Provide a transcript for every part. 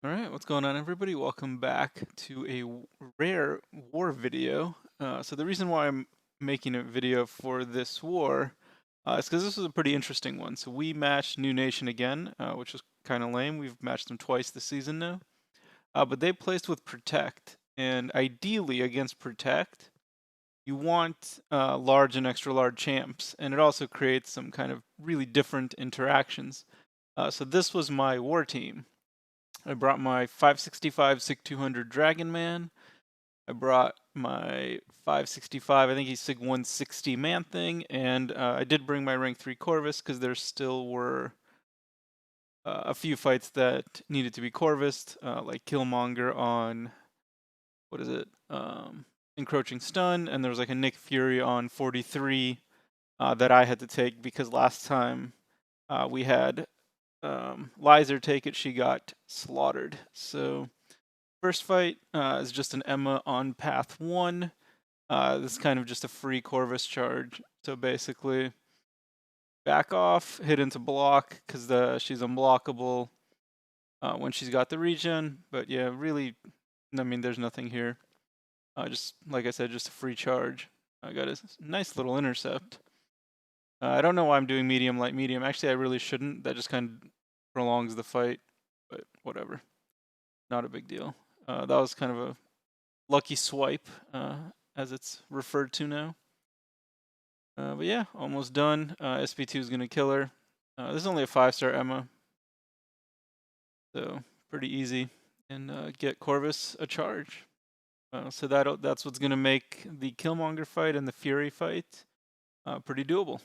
Alright, what's going on everybody? Welcome back to a rare war video. So the reason why I'm making a video for this war is because this was a pretty interesting one. So we matched New Nation again, which was kind of lame. We've matched them twice this season now. But they placed with Protect, and ideally against Protect, you want large and extra large champs, and it also creates some kind of really different interactions. So this was my war team. I brought my 565 SIG 200 Dragon Man. I brought my 565, I think he's SIG 160 manthing, and I did bring my rank 3 corvus because there still were a few fights that needed to be corvused, like Killmonger on, what is it, Encroaching Stun, and there was like a Nick Fury on 43 that I had to take because last time we had Lizer take it, she got slaughtered. So first fight is just an Emma on path 1. This is kind of just a free Corvus charge. So basically, back off, hit into block, because she's unblockable when she's got the regen. But yeah, really, I mean, there's nothing here. Just, like I said, just a free charge. I got a nice little intercept. I don't know why I'm doing medium, light, medium. Actually, I really shouldn't. That just kind of prolongs the fight. But whatever. Not a big deal. That was kind of a lucky swipe, as it's referred to now. But yeah, almost done. SP2 is going to kill her. This is only a 5-star Emma, so pretty easy. And get Corvus a charge. So that's what's going to make the Killmonger fight and the Fury fight pretty doable.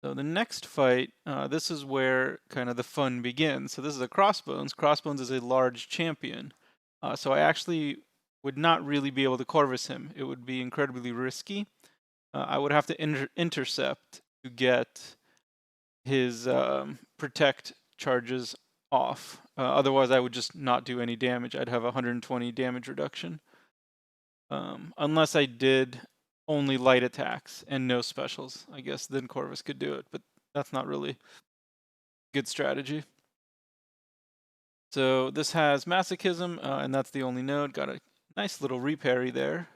So the next fight, this is where kind of the fun begins. So this is a Crossbones. Crossbones is a large champion. So I actually would not really be able to Corvus him. It would be incredibly risky. I would have to intercept to get his protect charges off. Otherwise, I would just not do any damage. I'd have 120 damage reduction. Unless I did only light attacks and no specials. I guess then Corvus could do it, but that's not really good strategy. So this has Masochism, and that's the only node. Got a nice little reparry there.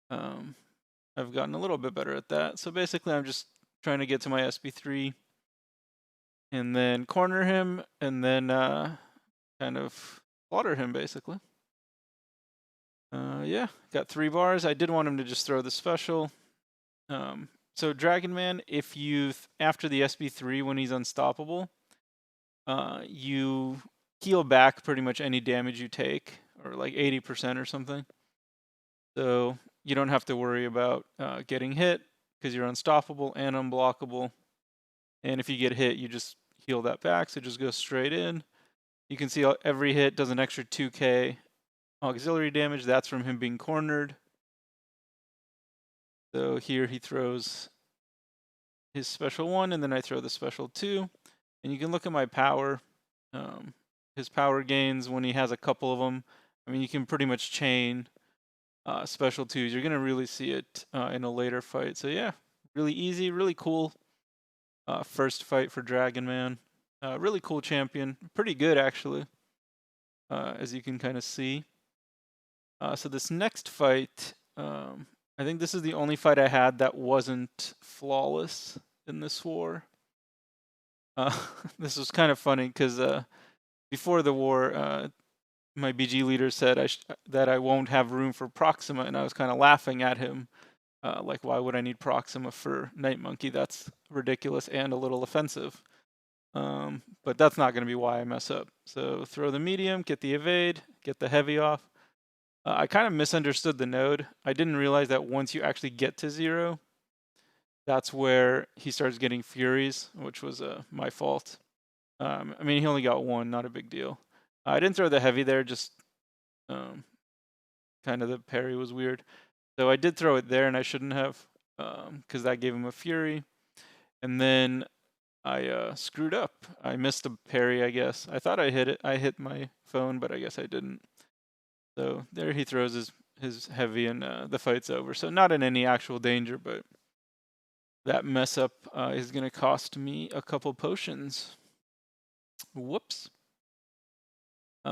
I've gotten a little bit better at that. So basically I'm just trying to get to my SP3 and then corner him and then kind of slaughter him basically. Yeah, got 3 bars. I did want him to just throw the special. So Dragon Man, if you, after the SP3 when he's unstoppable, you heal back pretty much any damage you take, or like 80% or something. So you don't have to worry about getting hit because you're unstoppable and unblockable. And if you get hit, you just heal that back, so it just goes straight in. You can see every hit does an extra 2k auxiliary damage. That's from him being cornered. So here he throws his special 1, and then I throw the special 2. And you can look at my power. His power gains when he has a couple of them. I mean, you can pretty much chain special 2s. You're going to really see it in a later fight. So yeah, really easy, really cool first fight for Dragon Man. Really cool champion. Pretty good, actually, as you can kind of see. So this next fight, I think this is the only fight I had that wasn't flawless in this war. This was kind of funny because before the war, my BG leader said that I won't have room for Proxima, and I was kind of laughing at him. Like, why would I need Proxima for Night Monkey? That's ridiculous and a little offensive. But that's not going to be why I mess up. So throw the medium, get the evade, get the heavy off. I kind of misunderstood the node. I didn't realize that once you actually get to 0, that's where he starts getting Furies, which was my fault. I mean, he only got 1, not a big deal. I didn't throw the heavy there, just kind of the parry was weird. So I did throw it there, and I shouldn't have, because that gave him a Fury. And then I screwed up. I missed a parry, I guess. I thought I hit it. I hit my phone, but I guess I didn't. So there he throws his heavy, and the fight's over. So not in any actual danger, but that mess up is going to cost me a couple potions. Whoops.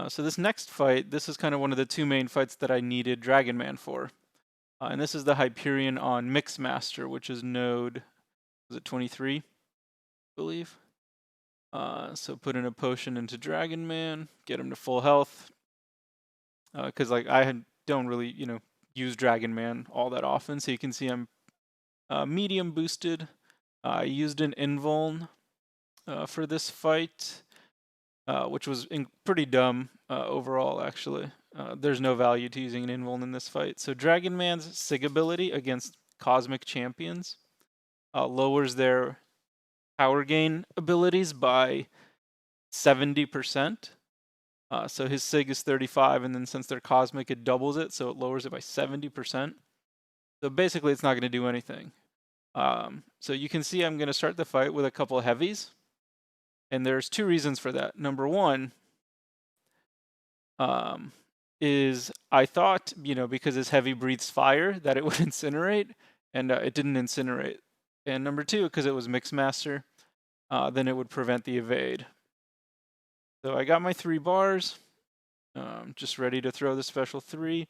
So this next fight, this is kind of one of the two main fights that I needed Dragon Man for. And this is the Hyperion on Mixmaster, which is node, was it 23, I believe? So put in a potion into Dragon Man, get him to full health. Because like don't really, use Dragon Man all that often. So you can see I'm medium boosted. I used an invuln for this fight, which was pretty dumb overall, actually. There's no value to using an invuln in this fight. So Dragon Man's Sig ability against Cosmic Champions lowers their power gain abilities by 70%. So his Sig is 35, and then since they're Cosmic, it doubles it, so it lowers it by 70%. So basically, it's not going to do anything. So you can see I'm going to start the fight with a couple of heavies. And there's two reasons for that. Number one is I thought, because his heavy breathes fire, that it would incinerate, and it didn't incinerate. And number two, because it was Mixmaster, then it would prevent the evade. So I got my 3 bars, just ready to throw the special 3.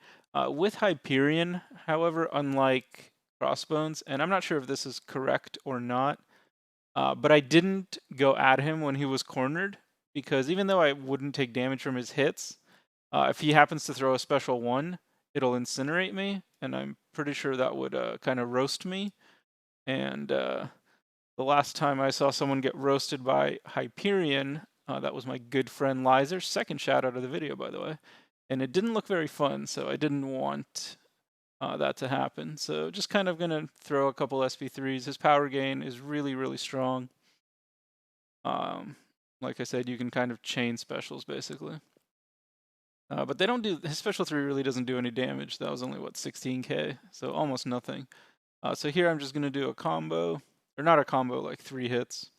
With Hyperion, however, unlike Crossbones, and I'm not sure if this is correct or not, but I didn't go at him when he was cornered, because even though I wouldn't take damage from his hits, if he happens to throw a special 1, it'll incinerate me, and I'm pretty sure that would kind of roast me. And the last time I saw someone get roasted by Hyperion, that was my good friend Lizer. Second shout out of the video, by the way. And it didn't look very fun, so I didn't want that to happen. So just kind of going to throw a couple SP3s. His power gain is really, really strong. Like I said, you can kind of chain specials, basically. But they don't do, his special 3 really doesn't do any damage. That was only, what, 16k? So almost nothing. So here I'm just going to do a combo, or not a combo, like 3 hits.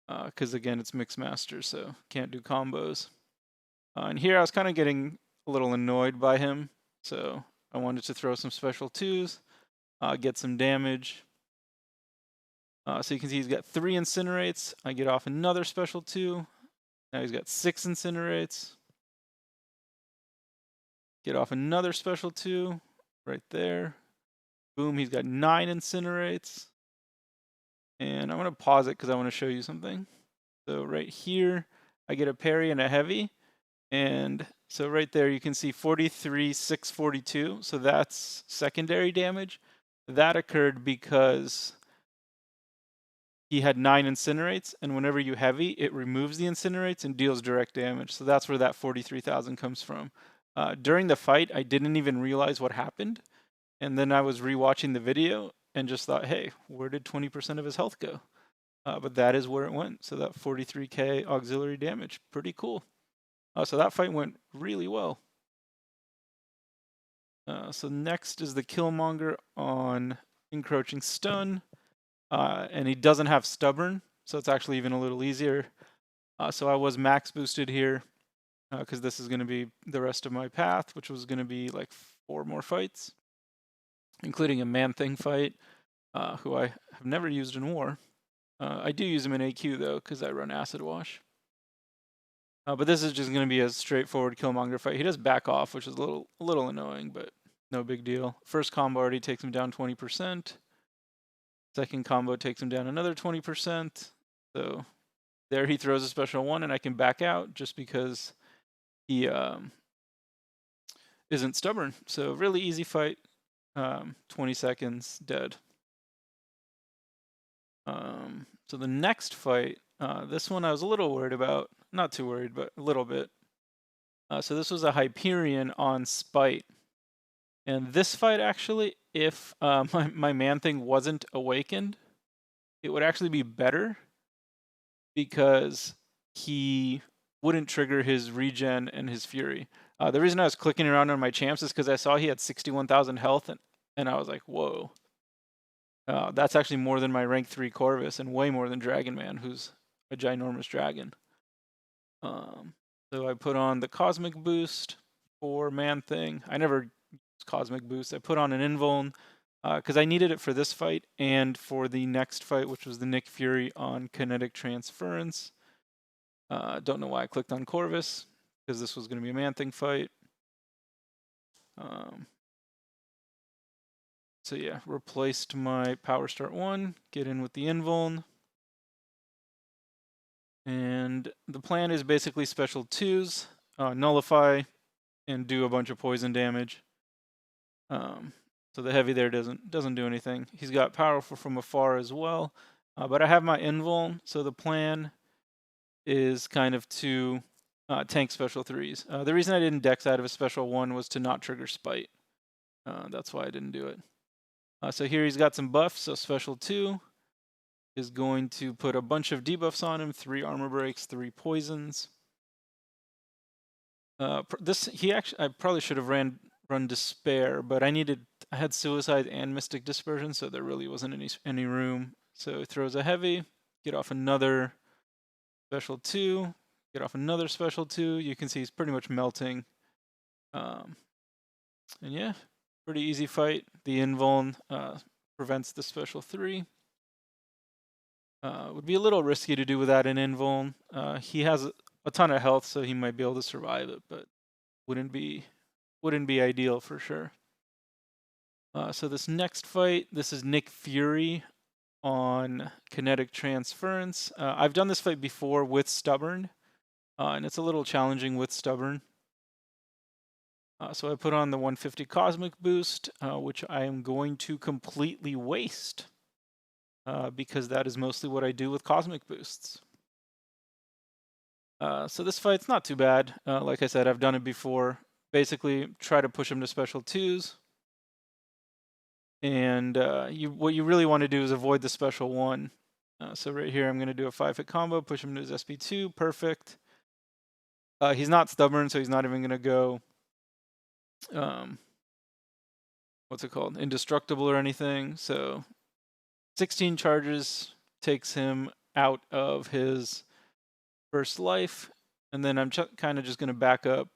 Because again, it's Mixmaster, so can't do combos. And here I was kind of getting a little annoyed by him, so I wanted to throw some special 2s, get some damage. So you can see he's got 3 incinerates. I get off another special 2. Now he's got 6 incinerates. Get off another special 2 right there. Boom, he's got 9 incinerates. And I'm going to pause it because I want to show you something. So right here, I get a parry and a heavy. And so right there, you can see 43, 642. So that's secondary damage. That occurred because he had 9 incinerates. And whenever you heavy, it removes the incinerates and deals direct damage. So that's where that 43,000 comes from. During the fight, I didn't even realize what happened. And then I was rewatching the video and just thought, hey, where did 20% of his health go? But that is where it went. So that 43k auxiliary damage, pretty cool. So that fight went really well. So next is the Killmonger on Encroaching Stun. And he doesn't have Stubborn, so it's actually even a little easier. So I was max boosted here, because this is going to be the rest of my path, which was going to be like 4 more fights, including a Man-Thing fight, who I have never used in war. I do use him in AQ, though, because I run Acid Wash. But this is just going to be a straightforward Killmonger fight. He does back off, which is a little annoying, but no big deal. First combo already takes him down 20%. Second combo takes him down another 20%. So there he throws a special 1, and I can back out just because he isn't stubborn. So really easy fight. 20 seconds, dead. So the next fight, this one I was a little worried about. Not too worried, but a little bit. So this was a Hyperion on Spite. And this fight, actually, if my Man-Thing wasn't awakened, it would actually be better because he wouldn't trigger his regen and his fury. The reason I was clicking around on my champs is because I saw he had 61,000 health, and I was like, whoa. That's actually more than my rank 3 Corvus and way more than Dragon Man, who's a ginormous dragon. So I put on the Cosmic Boost for Man-Thing. I never used Cosmic Boost. I put on an Invuln because I needed it for this fight and for the next fight, which was the Nick Fury on Kinetic Transference. Don't know why I clicked on Corvus. because this was going to be a man-thing fight. So yeah, replaced my power start 1, get in with the invuln. And the plan is basically special 2s, nullify, and do a bunch of poison damage. So the heavy there doesn't do anything. He's got powerful from afar as well. But I have my invuln, so the plan is kind of to tank special 3s. The reason I didn't dex out of a special 1 was to not trigger spite. That's why I didn't do it. So here he's got some buffs, so special 2 is going to put a bunch of debuffs on him, 3 armor breaks, 3 poisons. I probably should have run despair, but I had suicide and mystic dispersion, so there really wasn't any room. So he throws a heavy, get off another special 2, get off another special 2. You can see he's pretty much melting. And yeah, pretty easy fight. The invuln prevents the special 3. Would be a little risky to do without an invuln. He has a ton of health, so he might be able to survive it, but wouldn't be ideal for sure. So this next fight, this is Nick Fury on kinetic transference. I've done this fight before with stubborn, and it's a little challenging with stubborn. So I put on the 150 cosmic boost, which I am going to completely waste, because that is mostly what I do with cosmic boosts. So this fight's not too bad. Like I said, I've done it before. Basically, try to push him to special 2s. And what you really want to do is avoid the special 1. So right here, I'm going to do a 5-hit combo, push him to his SP2, perfect. He's not stubborn, so he's not even going to go, what's it called, indestructible or anything. So 16 charges takes him out of his first life, and then I'm kind of just going to back up,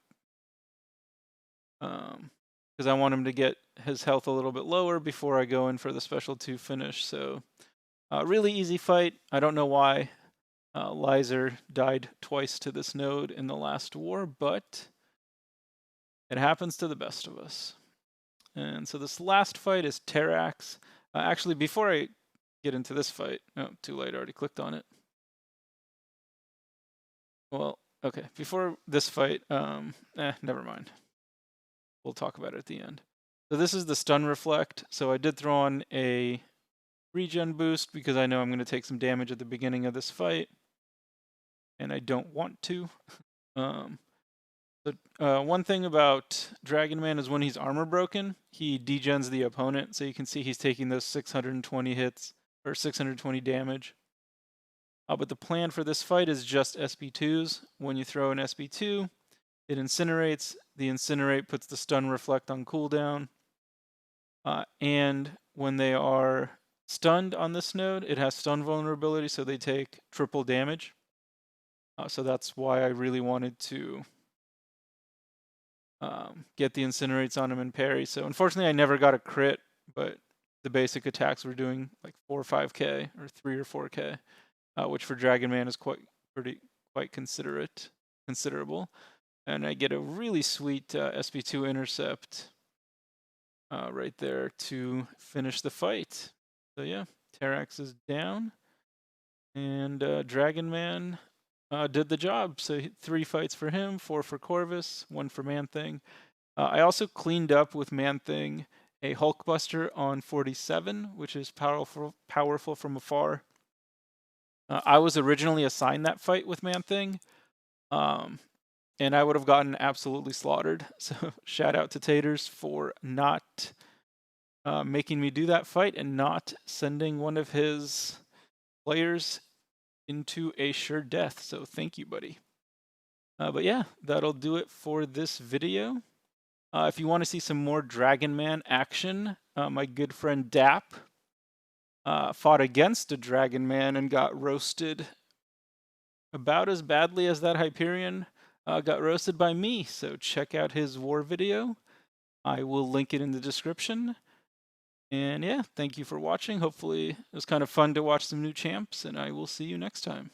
because I want him to get his health a little bit lower before I go in for the special 2 finish. So really easy fight. I don't know why Lizer died twice to this node in the last war, but it happens to the best of us. And so this last fight is Terrax. Actually, before I get into this fight, oh, too late, I already clicked on it. Well, okay, before this fight, never mind. We'll talk about it at the end. So this is the stun reflect. So I did throw on a regen boost because I know I'm going to take some damage at the beginning of this fight, and I don't want to. One thing about Dragon Man is when he's armor broken, he degens the opponent. So you can see he's taking those 620 hits or 620 damage. But the plan for this fight is just SP2s. When you throw an SP2, it incinerates. The incinerate puts the stun reflect on cooldown. And when they are stunned on this node, it has stun vulnerability, so they take triple damage. So that's why I really wanted to get the incinerates on him and parry. So unfortunately, I never got a crit, but the basic attacks were doing like 4 or 5k or 3 or 4k, which for Dragon Man is quite considerable. And I get a really sweet SP2 intercept right there to finish the fight. So yeah, Terrax is down, and Dragon Man did the job. So 3 fights for him, 4 for Corvus, 1 for manthing. I also cleaned up with manthing a Hulkbuster on 47, which is powerful from afar. I was originally assigned that fight with manthing, and I would have gotten absolutely slaughtered. So shout out to Taters for not making me do that fight and not sending one of his players into a sure death. So thank you, buddy. But yeah, that'll do it for this video. If you want to see some more Dragon Man action, my good friend Dap fought against a Dragon Man and got roasted about as badly as that Hyperion got roasted by me. So check out his war video. I will link it in the description. And yeah, thank you for watching. Hopefully it was kind of fun to watch some new champs, and I will see you next time.